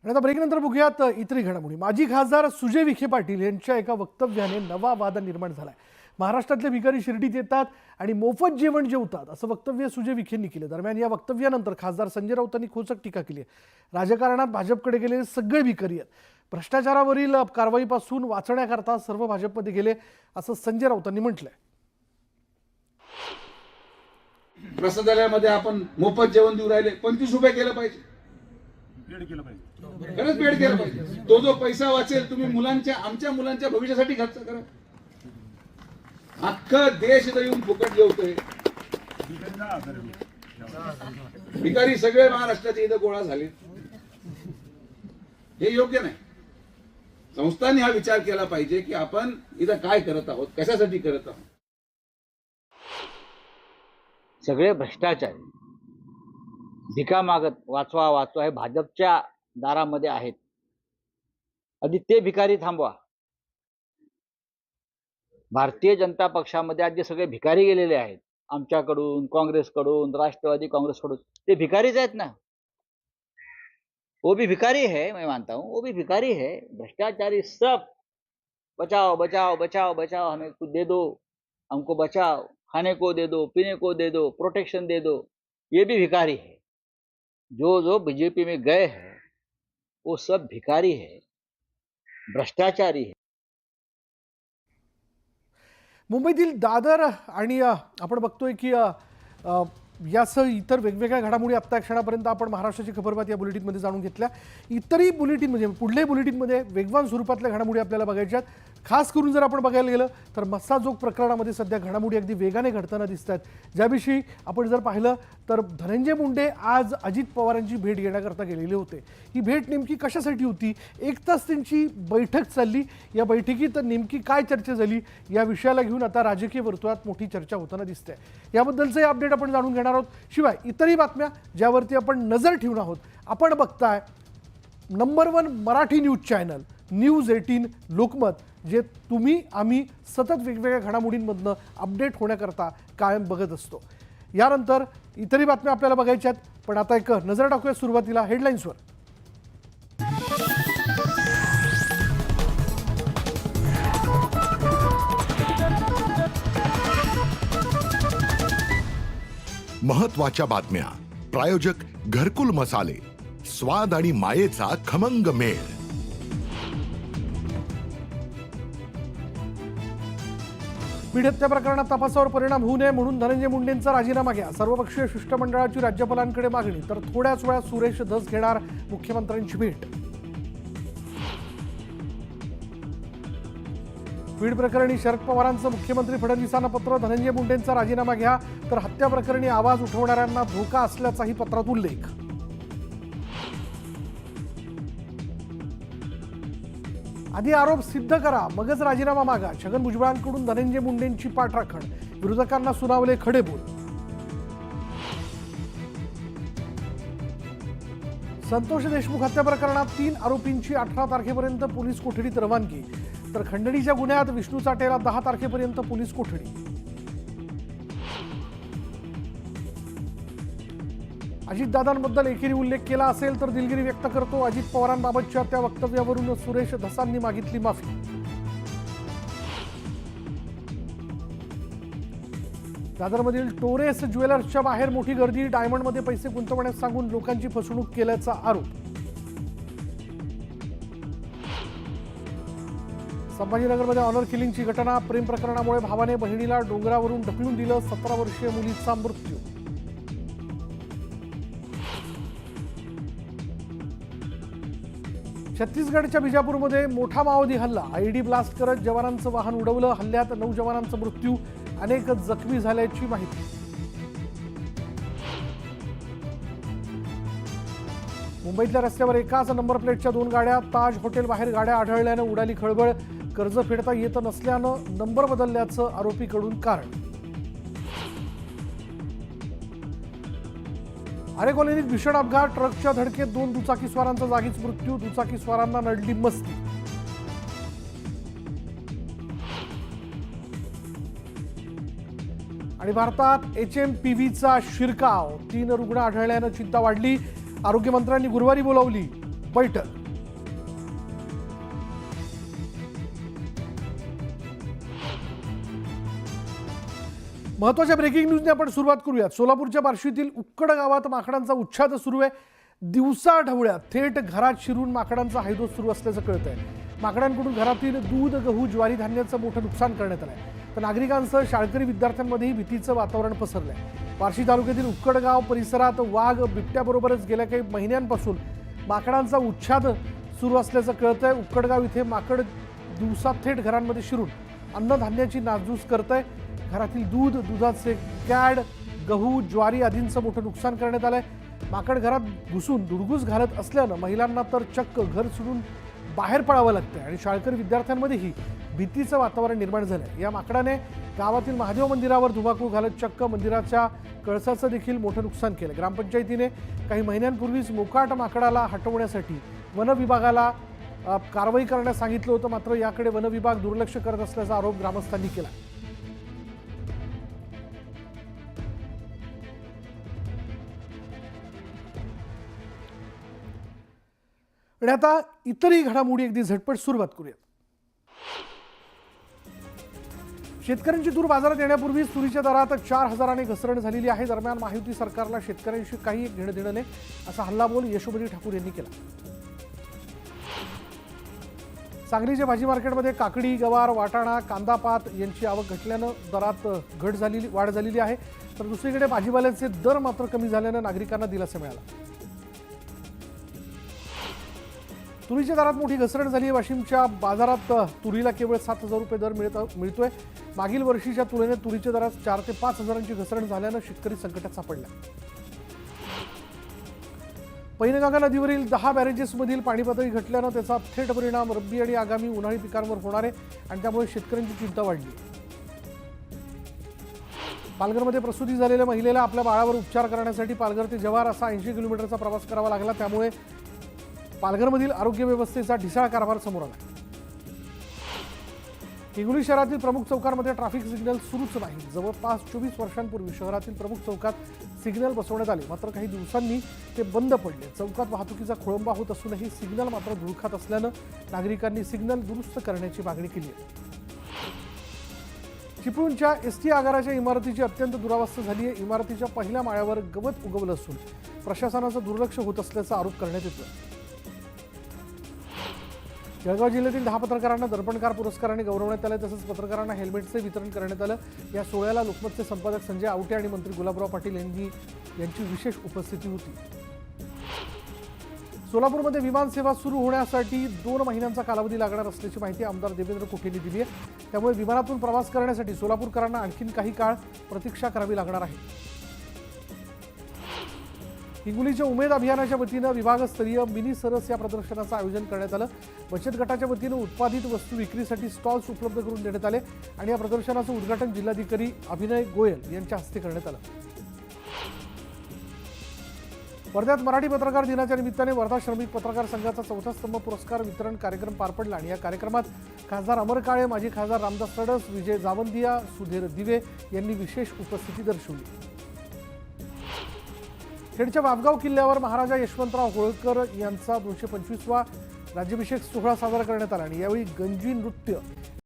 आणि आता ब्रेकनंतर बघूयात इतरी घडामोडी। माजी खासदार सुजय विखे पाटील यांच्या एका वक्तव्याने नवा वाद निर्माण झालाय। महाराष्ट्रातले भिकारी शिर्डीत येतात आणि मोफत जेवण जेवतात असं वक्तव्य सुजय विखेंनी केलं। दरम्यान या वक्तव्यानंतर खासदार संजय राऊतांनी खोचक टीका केली आहे। राजकारणात भाजपकडे गेलेले सगळे भिकारी आहेत, भ्रष्टाचारावरील कारवाईपासून वाचण्याकरता सर्व भाजपमध्ये गेले असं संजय राऊतांनी म्हटलंय। प्रसादालयामध्ये आपण मोफत जेवण देऊ राहिले, 25 रुपये केलं पाहिजे, खरंच पेड केलं पाहिजे। तो जो पैसा वाचेल तुम्ही मुलांच्या आमच्या मुलांच्या भविष्यासाठी खर्च करा। अख्खा देश इथं येऊन फुकट जेवतोय, भिकारी सगळे महाराष्ट्राचे इथं गोळा झाले, हे योग्य नाही। संस्थांनी हा विचार केला पाहिजे की आपण इथं काय करत आहोत, कशासाठी करत आहोत। सगळे भ्रष्टाचार भिका मागत वाचवा वाचवा हे भाजपच्या दारामध्ये आहेत। आधी ते भिकारी थांबवा। भारतीय जनता पक्षामध्ये आज जे सगळे भिकारी गेलेले आहेत, आमच्याकडून, काँग्रेसकडून, राष्ट्रवादी काँग्रेसकडून, ते भिकारीच आहेत ना। वो भी भिकारी है, मैं मानता हूँ, वो भी भिकारी है। भ्रष्टाचारी सब बचाओ बचाओ बचाओ बचाओ, हमें कुछ दे दो, हमको बचाओ, खाने को दे दो, पीने को दे दो, प्रोटेक्शन दे दो, ये भी भिकारी है। जो जो बीजेपी में गए हैं वो सब भिकारी है, भ्रष्टाचारी है। मुंबईतील दादर आणि आपण बघतोय की यासह इतर वेगवेगळ्या घडामोडी आत्ता क्षणापर्यंत आपण महाराष्ट्राची खबरबात या बुलेटिनमध्ये जाणून घेतल्या। इतरही बुलेटिन म्हणजे पुढले बुलेटिनमध्ये वेगवान स्वरूपातल्या घडामोडी आपल्याला बघायच्या आहेत। खास करून जर आपण बघायला गेलं तर मस्साजोग प्रकरणामध्ये सध्या घडामोडी अगदी वेगाने घडताना दिसत आहेत। ज्याविषयी आपण जर पाहिलं तर धनंजय मुंडे आज अजित पवारांची भेट घेण्याकरता गेलेले होते। ही भेट नेमकी कशासाठी होती, एक तास त्यांची बैठक चालली, या बैठकीत नेमकी काय चर्चा झाली या विषयाला घेऊन आता राजकीय वर्तुळात मोठी चर्चा होताना दिसते। याबद्दलचे अपडेट आपण जाणून घेणार आहोत। शिवाय इतरही बातम्या ज्यावरती आपण नजर ठेवून आहोत। आपण बघताय number 1 Marathi news channel news 18 Lokmat, जे तुम्ही आम्ही सतत वेगवेगळ्या घडामोडींमधनं अपडेट होण्याकरता कायम बघत असतो। यानंतर इतरही बातम्या आपल्याला बघायच्या आहेत, पण आता एक नजर टाकूया सुरुवातीला हेडलाईन्सवर। महत्त्वाच्या बातम्या, प्रायोजक घरकुल मसाले, स्वाद आणि मायेचा खमंग मेळ। बीड हत्या प्रकरणात तपासावर परिणाम होऊ नये म्हणून धनंजय मुंडेंचा राजीनामा घ्या, सर्वपक्षीय शिष्टमंडळाची राज्यपालांकडे मागणी। तर थोड्याच वेळात सुरेश धस घेणार मुख्यमंत्र्यांची भेट। बीड प्रकरणी शरद पवारांचं मुख्यमंत्री फडणवीसांना पत्र, धनंजय मुंडेंचा राजीनामा घ्या, तर हत्या प्रकरणी आवाज उठवणाऱ्यांना धोका असल्याचाही पत्रात उल्लेख। आधी आरोप सिद्ध करा मगच राजीनामा मागा, छगन भुजबळांकडून धनंजय मुंडेंची पाठराखण, विरोधकांना सुनावले खडे बोल। संतोष देशमुख हत्या प्रकरणात 3 आरोपींची 18 तारखेपर्यंत पोलीस कोठडीत रवानगी, तर खंडणीच्या गुन्ह्यात विष्णू चाटेला 10 तारखेपर्यंत पोलीस कोठडी। अजितदादांबद्दल एकेरी उल्लेख केला असेल तर दिलगिरी व्यक्त करतो, अजित पवारांबाबतच्या त्या वक्तव्यावरून सुरेश धसांनी मागितली माफी। दादरमधील टोरेस ज्वेलर्सच्या बाहेर मोठी गर्दी, डायमंडमध्ये पैसे गुंतवण्यास सांगून लोकांची फसवणूक केल्याचा आरोप। संभाजीनगरमध्ये ऑनर किलिंगची घटना, प्रेम प्रकरणामुळे भावाने बहिणीला डोंगरावरून ढकलून दिलं, 17 वर्षीय मुलीचा मृत्यू। छत्तीसगडच्या बिजापूरमध्ये मोठा माओवादी हल्ला, आयईडी ब्लास्ट करत जवानांचं वाहन उडवलं, हल्ल्यात 9 जवानांचा मृत्यू, अनेक जखमी झाल्याची माहिती। मुंबईतल्या रस्त्यावर एकाच नंबर प्लेटच्या 2 गाड्या, ताज हॉटेल बाहेर गाड्या आढळल्यानं उडाली खळबळ, कर्ज फेडता येत नसल्यानं नंबर बदलल्याचं आरोपीकडून कारण। आरे कॉलनीत भीषण अपघात, ट्रकच्या धडकेत 2 दुचाकीस्वारांचा जागीच मृत्यू, दुचाकीस्वारांना नडली मस्ती। आणि भारतात HMPVचा शिरकाव, 3 रुग्ण आढळल्यानं चिंता वाढली। आरोग्यमंत्र्यांनी गुरुवारी बोलावली बैठक. महत्वाच्या ब्रेकिंग न्यूजने आपण सुरुवात करूयात. सोलापूरच्या बार्शीतील उक्कड गावात माकडांचा उच्छाद सुरू आहे. दिवसा ढवळ्या थेट घरात शिरून माकडांचा हैदोस सुरू असल्याचं कळत आहे. माकडांकडून घरातील दूध, गहू, ज्वारी धान्याचं मोठं नुकसान करण्यात आलंय. तर नागरिकांसह शाळकरी विद्यार्थ्यांमध्येही भीतीचं वातावरण पसरलंय. बार्शी तालुक्यातील उक्कडगाव परिसरात वाघ, बिबट्याबरोबरच गेल्या काही महिन्यांपासून माकडांचा उच्छाद सुरू असल्याचं कळत आहे. उक्कडगाव इथे माकड दिवसा थेट घरांमध्ये शिरून अन्नधान्याची नासधूस करत आहे. घरातील दूध, दुधाचे कॅड, गहू, ज्वारी आदींचं मोठं नुकसान करण्यात आलंय. माकड घरात घुसून धुडगूस घालत असल्यानं महिलांना तर चक्क घर सोडून बाहेर पडावं लागतंय आणि शाळकरी विद्यार्थ्यांमध्येही भीतीचं वातावरण निर्माण झालंय. या माकडाने गावातील महादेव मंदिरावर धुमाकूळ घालत चक्क मंदिराच्या कळसाचं देखील मोठं नुकसान केलं. ग्रामपंचायतीने काही महिन्यांपूर्वीच मोकाट माकडाला हटवण्यासाठी वन विभागाला कारवाई करण्यास सांगितलं होतं. मात्र याकडे वन विभाग दुर्लक्ष करत असल्याचा आरोप ग्रामस्थांनी केला. आणि आता इतरही घडामोडी अगदी झटपट सुरुवात करूयात. शेतकऱ्यांची तूर बाजारात येण्यापूर्वी तुरीच्या दरात 4,000ने घसरण झालेली आहे. दरम्यान महायुती सरकारला शेतकऱ्यांशी काही घेणं देणं नाही असा हल्लाबोल यशोमती ठाकूर यांनी केला. सांगलीच्या भाजी मार्केटमध्ये काकडी, गवार, वाटाणा, कांदा, पात यांची आवक घटल्यानं दरात वाढ झालेली आहे. तर दुसरीकडे भाजीपाल्याचे दर मात्र कमी झाल्यानं नागरिकांना दिलासा मिळाला. तुरीच्या दरात मोठी घसरण झाली आहे. वाशिमच्या बाजारात तुरीला केवळ 7,000 रुपये दर मिळतोय. मागील वर्षीच्या तुलनेत तुरीच्या दरात 4,000 ते 5,000ची घसरण झाल्यानं शेतकरी संकटात सापडला. पैनगंगा नदीवरील 10 बॅरेजेसमधील पाणी पातळी घटल्यानं त्याचा थेट परिणाम रब्बी आणि आगामी उन्हाळी पिकांवर होणार आहे आणि त्यामुळे शेतकऱ्यांची चिंता वाढली. पालघरमध्ये प्रसूती झालेल्या महिलेला आपल्या बाळावर उपचार करण्यासाठी पालघर ते जव्हार असा 80 किलोमीटरचा प्रवास करावा लागला. त्यामुळे पालघरमधील आरोग्य व्यवस्थेचा ढिसाळ कारभार समोर आला. हिंगोली शहरातील प्रमुख चौकांमध्ये ट्रॅफिक सिग्नल सुरूच नाही. जवळपास 24 वर्षांपूर्वी शहरातील प्रमुख चौकात सिग्नल बसवण्यात आले, मात्र काही दिवसांनी ते बंद पडले. चौकात वाहतुकीचा खोळंबा होत असूनही सिग्नल मात्र धुळखात असल्यानं नागरिकांनी सिग्नल दुरुस्त करण्याची मागणी केली आहे. चिपळूणच्या एसटी आगाराच्या इमारतीची अत्यंत दुरावस्था झाली आहे. इमारतीच्या पहिल्या माळ्यावर गवत उगवलं असून प्रशासनाचं दुर्लक्ष होत असल्याचा आरोप करण्यात येतोय. जळगाव जिल्ह्यातील 10 पत्रकारांना दर्पणकार पुरस्काराने गौरवण्यात आलं. तसंच पत्रकारांना हेल्मेटचे वितरण करण्यात आलं. या सोहळ्याला लोकमतचे संपादक संजय आवटे आणि मंत्री गुलाबराव पाटील यांची विशेष उपस्थिती होती. सोलापूरमध्ये विमानसेवा सुरू होण्यासाठी 2 महिन्यांचा कालावधी लागणार असल्याची माहिती आमदार देवेंद्र कुठेंनी दिली आहे. त्यामुळे विमानातून प्रवास करण्यासाठी सोलापूरकरांना आणखीन काही काळ प्रतीक्षा करावी लागणार आहे. हिंगोलीच्या उमेद अभियानाच्या वतीनं विभागस्तरीय मिनी सरस या प्रदर्शनाचं आयोजन करण्यात आलं. बचत गटाच्या वतीनं उत्पादित वस्तू विक्रीसाठी स्टॉल्स उपलब्ध करून देण्यात आले आणि या प्रदर्शनाचं उद्घाटन जिल्हाधिकारी अभिनय गोयल यांच्या हस्ते करण्यात आलं. वर्ध्यात मराठी पत्रकार दिनाच्या निमित्ताने वर्धा श्रमिक पत्रकार संघाचा 4था स्तंभ पुरस्कार वितरण कार्यक्रम पार पडला आणि या कार्यक्रमात खासदार अमर काळे, माजी खासदार रामदास तडस, विजय जावंदिया, सुधीर दिवे यांनी विशेष उपस्थिती दर्शवली. खेडच्या वाफगाव किल्ल्यावर महाराजा यशवंतराव होळकर यांचा 225वा राज्याभिषेक सोहळा साजरा करण्यात आला आणि यावेळी गंजी नृत्य